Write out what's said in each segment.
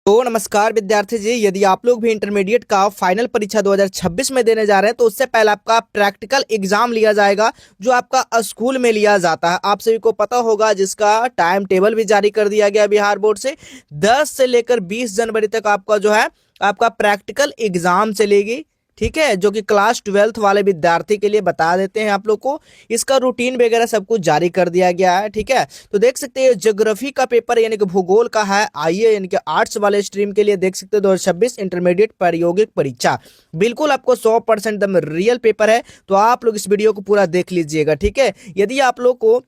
तो नमस्कार विद्यार्थी जी, यदि आप लोग भी इंटरमीडिएट का फाइनल परीक्षा 2026 में देने जा रहे हैं तो उससे पहले आपका प्रैक्टिकल एग्जाम लिया जाएगा जो आपका स्कूल में लिया जाता है। आप सभी को पता होगा, जिसका टाइम टेबल भी जारी कर दिया गया बिहार बोर्ड से। 10 से लेकर 20 जनवरी तक आपका जो है आपका प्रैक्टिकल एग्जाम चलेगी, ठीक है, जो कि क्लास 12th वाले विद्यार्थी के लिए बता देते हैं आप लोग को। इसका रूटीन वगैरह सब कुछ जारी कर दिया गया है, ठीक है। तो देख सकते हैं ज्योग्राफी का पेपर यानी कि भूगोल का है, आइए यानी कि आर्ट्स वाले स्ट्रीम के लिए देख सकते हैं 2026 इंटरमीडिएट प्रायोगिक परीक्षा। बिल्कुल आपको 100% एकदम रियल पेपर है, तो आप लोग इस वीडियो को पूरा देख लीजिएगा, ठीक है। यदि आप लोग को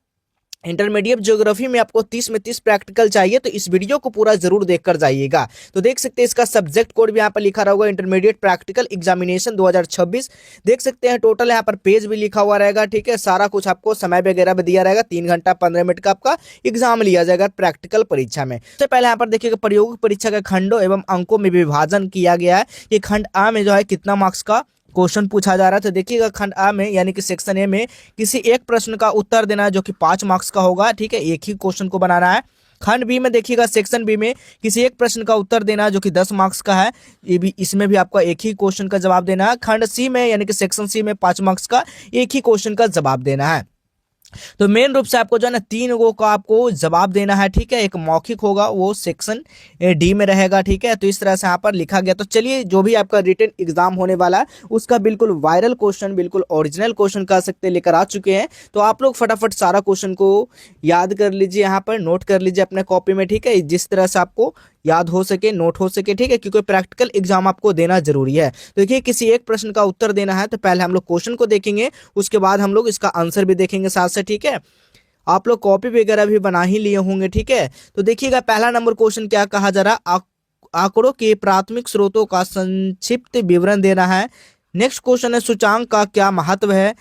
इंटरमीडिएट ज्योग्राफी में आपको 30 में 30 प्रैक्टिकल चाहिए तो इस वीडियो को पूरा जरूर देखकर जाइएगा। तो देख सकते हैं इसका सब्जेक्ट कोड भी यहाँ पर लिखा रहेगा, इंटरमीडिएट प्रैक्टिकल एग्जामिनेशन 2026। देख सकते हैं टोटल यहाँ पर पेज भी लिखा हुआ रहेगा, ठीक है। सारा कुछ आपको समय वगैरह भी दिया रहेगा। 3 घंटा 15 मिनट का आपका एग्जाम लिया जाएगा प्रैक्टिकल परीक्षा में। सबसे पहले यहाँ पर देखिएगा प्रायोगिक परीक्षा के खंडों एवं अंकों में विभाजन किया गया है कि खंड आ में जो है कितना मार्क्स का क्वेश्चन पूछा जा रहा है। तो देखिएगा खंड आ में यानी कि सेक्शन ए में किसी एक प्रश्न का उत्तर देना है जो कि 5 मार्क्स का होगा, ठीक है। एक ही क्वेश्चन को बनाना है। खंड बी में देखिएगा सेक्शन बी में किसी एक प्रश्न का उत्तर देना है जो कि 10 मार्क्स का है। ये भी इसमें भी आपका एक ही क्वेश्चन का जवाब देना है। खंड सी में यानी कि सेक्शन सी में 5 मार्क्स का एक ही क्वेश्चन का जवाब देना है। तो मेन रूप से आपको जो है ना 3 गो का आपको जवाब देना है, ठीक है। एक मौखिक होगा, वो सेक्शन डी में रहेगा, ठीक है। तो इस तरह से यहाँ पर लिखा गया। तो चलिए, जो भी आपका रिटन एग्जाम होने वाला है उसका बिल्कुल वायरल क्वेश्चन, बिल्कुल ओरिजिनल क्वेश्चन कह सकते हैं, लेकर आ चुके हैं। तो आप लोग फटाफट सारा क्वेश्चन को याद कर लीजिए, यहाँ पर नोट कर लीजिए अपने कॉपी में, ठीक है। जिस तरह से आपको याद हो सके, नोट हो सके, ठीक है, क्योंकि प्रैक्टिकल एग्जाम आपको देना जरूरी है। तो देखिए, किसी एक प्रश्न का उत्तर देना है तो पहले हम लोग क्वेश्चन को देखेंगे, उसके बाद हम लोग इसका आंसर भी देखेंगे साथ से, ठीक है। आप लोग कॉपी वगैरह भी बना ही लिए होंगे, ठीक है। तो देखिएगा पहला नंबर क्वेश्चन क्या कहा जा रहा है, आंकड़ों के प्राथमिक स्रोतों का संक्षिप्त विवरण देना है। नेक्स्ट क्वेश्चन है सूचांक का क्या महत्व है,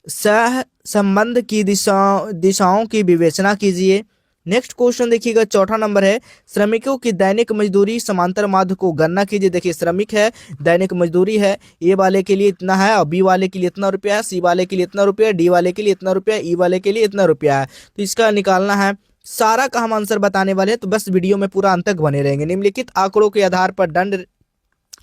सह संबंध की दिशाओं की विवेचना कीजिए। नेक्स्ट क्वेश्चन देखिएगा चौथा नंबर है श्रमिकों की दैनिक मजदूरी समांतर माध्य को गणना कीजिए। देखिए श्रमिक है, दैनिक मजदूरी है, ए वाले के लिए इतना है और बी वाले के लिए इतना रुपया है, सी वाले के लिए इतना रुपया, डी वाले के लिए इतना रुपया, ई वाले के लिए इतना रुपया है। तो इसका निकालना है। सारा का हम आंसर बताने वाले हैं, तो बस वीडियो में पूरा अंत तक बने रहेंगे। निम्नलिखित आंकड़ों के आधार पर दंड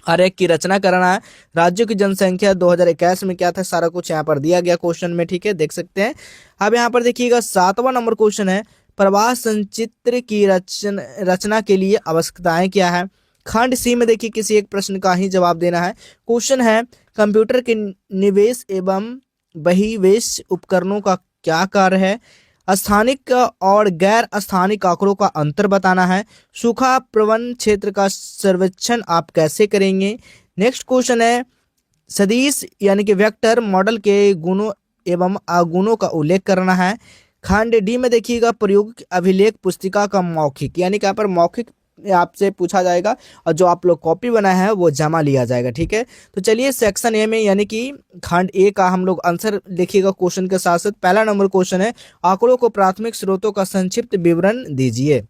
आरेख की रचना करना है। राज्यों की जनसंख्या 2021 में क्या था, सारा कुछ यहाँ पर दिया गया क्वेश्चन में, ठीक है, देख सकते हैं। अब यहाँ पर देखिएगा 7वां नंबर क्वेश्चन है प्रवाह संचित्र की रचना के लिए आवश्यकताएं क्या है। खंड सी में देखिए किसी एक प्रश्न का ही जवाब देना है। क्वेश्चन है कंप्यूटर के निवेश एवं बहिर्वेश उपकरणों का क्या कार्य है। स्थानिक और गैर स्थानिक आंकड़ों का अंतर बताना है। सूखा प्रवण क्षेत्र का सर्वेक्षण आप कैसे करेंगे। नेक्स्ट क्वेश्चन है सदिश यानी कि वेक्टर मॉडल के गुणों एवं अवगुणों का उल्लेख करना है। खंड डी में देखिएगा प्रायोगिक अभिलेख पुस्तिका का मौखिक, यानी कि यहाँ पर मौखिक आपसे पूछा जाएगा और जो आप लोग कॉपी बनाए हैं वो जमा लिया जाएगा, ठीक है। तो चलिए सेक्शन ए में यानी कि खंड ए का हम लोग आंसर देखिएगा क्वेश्चन के साथ साथ। पहला नंबर क्वेश्चन है आंकड़ों को प्राथमिक स्रोतों का संक्षिप्त विवरण दीजिए।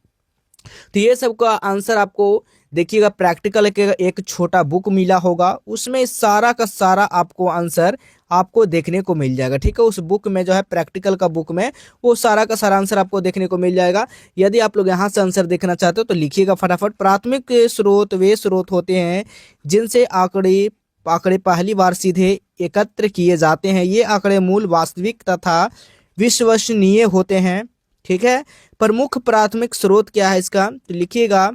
तो ये सब का आंसर आपको देखिएगा प्रैक्टिकल के एक छोटा बुक मिला होगा, उसमें सारा का सारा आपको आंसर आपको देखने को मिल जाएगा, ठीक है। उस बुक में जो है प्रैक्टिकल का बुक में वो सारा का सारा आंसर आपको देखने को मिल जाएगा। यदि आप लोग यहाँ से आंसर देखना चाहते हो तो लिखिएगा फटाफट। प्राथमिक स्रोत वे स्रोत होते हैं जिनसे आंकड़े पहली बार सीधे एकत्र किए जाते हैं। ये आंकड़े मूल, वास्तविक तथा विश्वसनीय होते हैं, ठीक है। प्रमुख प्राथमिक स्रोत क्या है इसका, तो लिखिएगा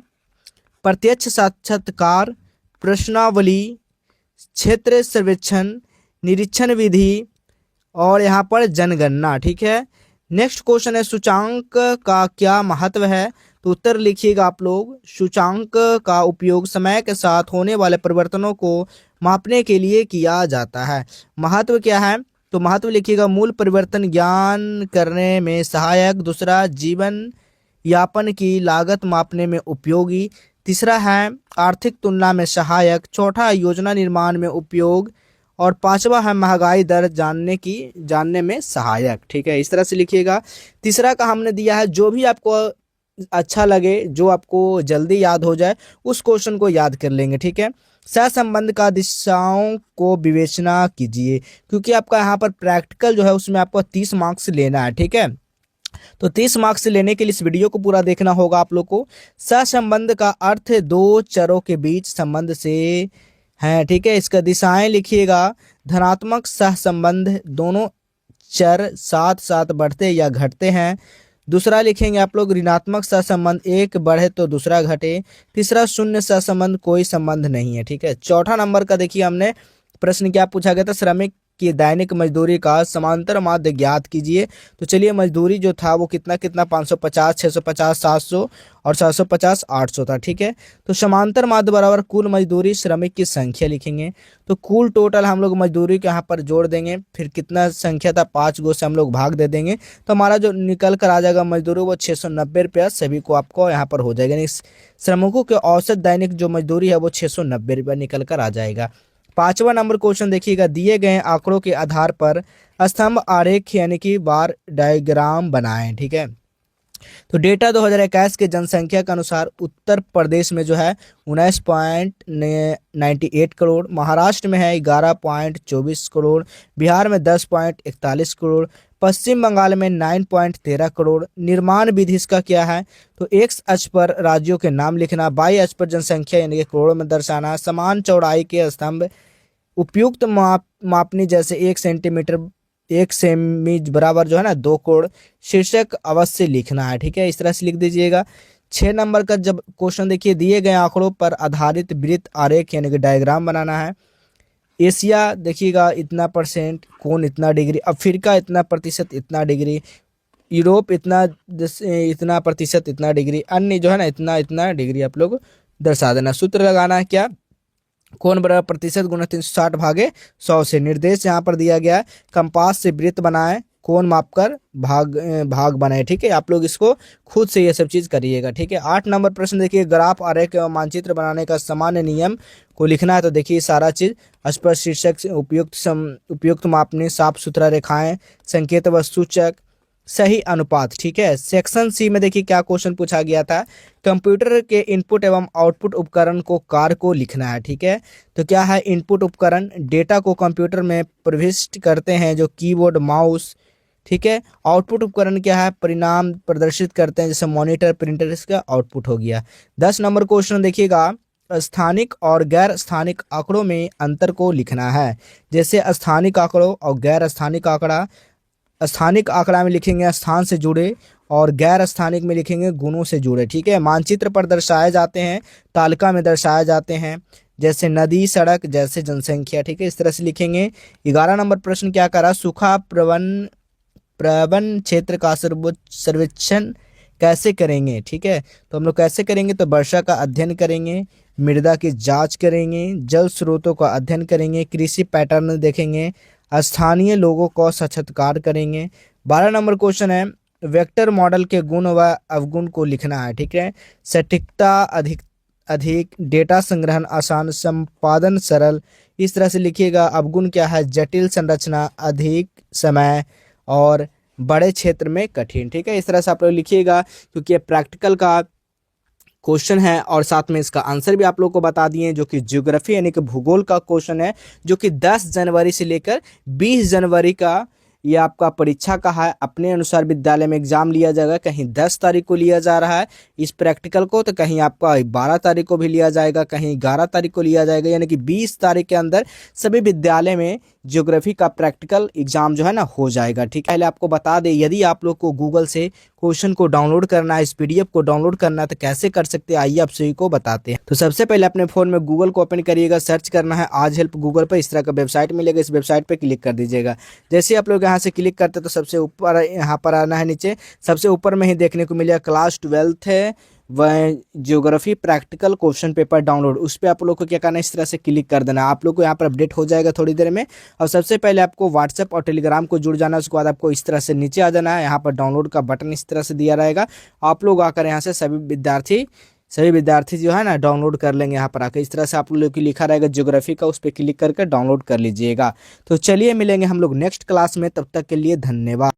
प्रत्यक्ष साक्षात्कार, प्रश्नावली, क्षेत्र सर्वेक्षण, निरीक्षण विधि और यहाँ पर जनगणना, ठीक है। नेक्स्ट क्वेश्चन है सूचांक का क्या महत्व है, तो उत्तर लिखिएगा आप लोग। सूचांक का उपयोग समय के साथ होने वाले परिवर्तनों को मापने के लिए किया जाता है। महत्व क्या है, तो महत्व लिखिएगा मूल परिवर्तन ज्ञान करने में सहायक, दूसरा जीवन यापन की लागत मापने में उपयोगी, तीसरा है आर्थिक तुलना में सहायक, चौथा योजना निर्माण में उपयोग और पांचवा है महंगाई दर जानने में सहायक, ठीक है। इस तरह से लिखिएगा। तीसरा का हमने दिया है जो भी आपको अच्छा लगे, जो आपको जल्दी याद हो जाए उस क्वेश्चन को याद कर लेंगे, ठीक है। सहसंबंध का दिशाओं को विवेचना कीजिए, क्योंकि आपका यहाँ पर प्रैक्टिकल जो है उसमें आपको 30 मार्क्स लेना है, ठीक है। तो 30 मार्क्स से लेने के लिए इस वीडियो को पूरा देखना होगा आप लोग को। सहसंबंध का अर्थ दो चरों के बीच संबंध से है, ठीक है। इसका दिशाएं लिखिएगा। धनात्मक सहसंबंध, दोनों चर साथ साथ बढ़ते या घटते हैं। दूसरा लिखेंगे आप लोग ऋणात्मक सहसंबंध, एक बढ़े तो दूसरा घटे। तीसरा शून्य सहसंबंध, कोई संबंध नहीं है, ठीक है। चौथा नंबर का देखिए हमने प्रश्न क्या पूछा गया था, श्रमिक की दैनिक मजदूरी का समांतर माध्य ज्ञात कीजिए। तो चलिए मजदूरी जो था वो कितना कितना 550, 650, 700 और 750, 800 था, ठीक है। तो समांतर माध्य बराबर कुल मजदूरी श्रमिक की संख्या लिखेंगे। तो कुल टोटल हम लोग मजदूरी के यहाँ पर जोड़ देंगे, फिर कितना संख्या था 5 गो से हम लोग भाग दे देंगे, तो हमारा जो निकल कर आ जाएगा मजदूरी वो 690 रुपया सभी को आपको यहाँ पर हो जाएगा। यानी श्रमिकों के औसत दैनिक जो मजदूरी है वो 690 रुपया निकल कर आ जाएगा। 5वां नंबर क्वेश्चन देखिएगा, दिए गए आंकड़ों के आधार पर स्तंभ आरेख यानी कि बार डायग्राम बनाएं, ठीक है। तो डेटा 2021 के जनसंख्या के अनुसार उत्तर प्रदेश में जो है 19.98 करोड़, महाराष्ट्र में है 11.24 करोड़, बिहार में 10.41 करोड़, पश्चिम बंगाल में 9.13 करोड़। निर्माण विधि इसका क्या है, तो एक्स अक्ष पर राज्यों के नाम लिखना, वाई अक्ष पर जनसंख्या यानी कि करोड़ में दर्शाना, समान चौड़ाई के स्तंभ, उपयुक्त मापनी जैसे 1 सेंटीमीटर 1 सेमी बराबर जो है ना 2 करोड़। शीर्षक अवश्य लिखना है, ठीक है, इस तरह से लिख दीजिएगा। 6 नंबर का जब क्वेश्चन देखिए, दिए गए आंकड़ों पर आधारित वृत्त आरेख यानी कि डायग्राम बनाना है। एशिया देखिएगा इतना परसेंट, कोण इतना डिग्री, अफ्रीका इतना प्रतिशत इतना डिग्री, यूरोप इतना प्रतिशत इतना डिग्री, अन्य जो है ना इतना इतना डिग्री आप लोग दर्शा देना। सूत्र लगाना है क्या, कोण बराबर प्रतिशत गुना 360 भागे 100 से। निर्देश यहाँ पर दिया गया है, कंपास से वृत्त बनाए, कोण मापकर भाग बनाए, ठीक है। आप लोग इसको खुद से ये सब चीज करिएगा, ठीक है। 8 नंबर प्रश्न देखिए, ग्राफ आरेख एवं मानचित्र बनाने का सामान्य नियम को लिखना है। तो देखिए सारा चीज स्पष्ट शीर्षक, उपयुक्त मापनी, साफ सुथरा रेखाएं, संकेत व सूचक, सही अनुपात, ठीक है। सेक्शन सी में देखिए क्या क्वेश्चन पूछा गया था, कंप्यूटर के इनपुट एवं आउटपुट उपकरण को कार्य को लिखना है, ठीक है। तो क्या है इनपुट उपकरण, डेटा को कंप्यूटर में प्रविष्ट करते हैं जो कीबोर्ड माउस, ठीक है। आउटपुट उपकरण क्या है, परिणाम प्रदर्शित करते हैं जैसे मॉनिटर प्रिंटर, इसका आउटपुट हो गया। 10 नंबर क्वेश्चन देखिएगा, स्थानिक और गैर स्थानिक आंकड़ों में अंतर को लिखना है। जैसे स्थानिक आंकड़ों और गैर स्थानिक आंकड़ा, स्थानिक आंकड़ा में लिखेंगे स्थान से जुड़े और गैर स्थानिक में लिखेंगे गुणों से जुड़े, ठीक है। मानचित्र पर दर्शाए जाते हैं, तालिका में दर्शाए जाते हैं, जैसे नदी, सड़क, जैसे जनसंख्या, ठीक है, इस तरह से लिखेंगे। 11 नंबर प्रश्न क्या करा, सूखा प्रवण क्षेत्र का सर्वेक्षण कैसे करेंगे, ठीक है। तो हम लोग कैसे करेंगे, तो वर्षा का अध्ययन करेंगे, मृदा की जांच करेंगे, जल स्रोतों का अध्ययन करेंगे, कृषि पैटर्न देखेंगे, स्थानीय लोगों को साक्षात्कार करेंगे। 12 नंबर क्वेश्चन है, वेक्टर मॉडल के गुण व अवगुण को लिखना है, ठीक है। सटीकता अधिक, डेटा संग्रहण आसान, संपादन सरल, इस तरह से लिखिएगा। अवगुण क्या है, जटिल संरचना, अधिक समय और बड़े क्षेत्र में कठिन, ठीक है। इस तरह से आप लोग लिखिएगा, क्योंकि ये प्रैक्टिकल का क्वेश्चन है और साथ में इसका आंसर भी आप लोग को बता दिए, जो कि ज्योग्राफी यानी कि भूगोल का क्वेश्चन है, जो कि 10 जनवरी से लेकर 20 जनवरी का ये आपका परीक्षा का है। अपने अनुसार विद्यालय में एग्जाम लिया जाएगा, कहीं 10 तारीख को लिया जा रहा है इस प्रैक्टिकल को, तो कहीं आपका 12 तारीख को भी लिया जाएगा, कहीं 11 तारीख को लिया जाएगा, यानी कि 20 तारीख के अंदर सभी विद्यालय में ज्योग्राफी का प्रैक्टिकल एग्जाम जो है ना हो जाएगा, ठीक है। पहले आपको बता दें, यदि आप लोग को गूगल से क्वेश्चन को डाउनलोड करना है, इस पीडीएफ को डाउनलोड करना है, तो कैसे कर सकते हैं आइए आप सभी को बताते हैं। तो सबसे पहले अपने फोन में गूगल को ओपन करिएगा, सर्च करना है आज हेल्प गूगल पर, इस तरह का वेबसाइट मिलेगा, इस वेबसाइट पर क्लिक कर दीजिएगा। जैसे आप लोग यहाँ से क्लिक करते हैं तो सबसे ऊपर यहाँ पर आना है, नीचे सबसे ऊपर में ही देखने को मिलेगा क्लास 12th है वह geography practical question paper download, उस पर आप लोग को क्या करना है, इस तरह से क्लिक कर देना। आप लोग को यहाँ पर अपडेट हो जाएगा थोड़ी देर में। और सबसे पहले आपको व्हाट्सएप और टेलीग्राम को जुड़ जाना है, उसके बाद आपको इस तरह से नीचे आ जाना है, यहाँ पर डाउनलोड का बटन इस तरह से दिया रहेगा। आप लोग आकर यहाँ से सभी विद्यार्थी जो है ना डाउनलोड कर लेंगे। यहाँ पर आकर इस तरह से आप लोग की लिखा रहेगा ज्योग्राफी का, उस पर क्लिक करके डाउनलोड कर लीजिएगा। तो चलिए मिलेंगे हम लोग नेक्स्ट क्लास में, तब तक के लिए धन्यवाद।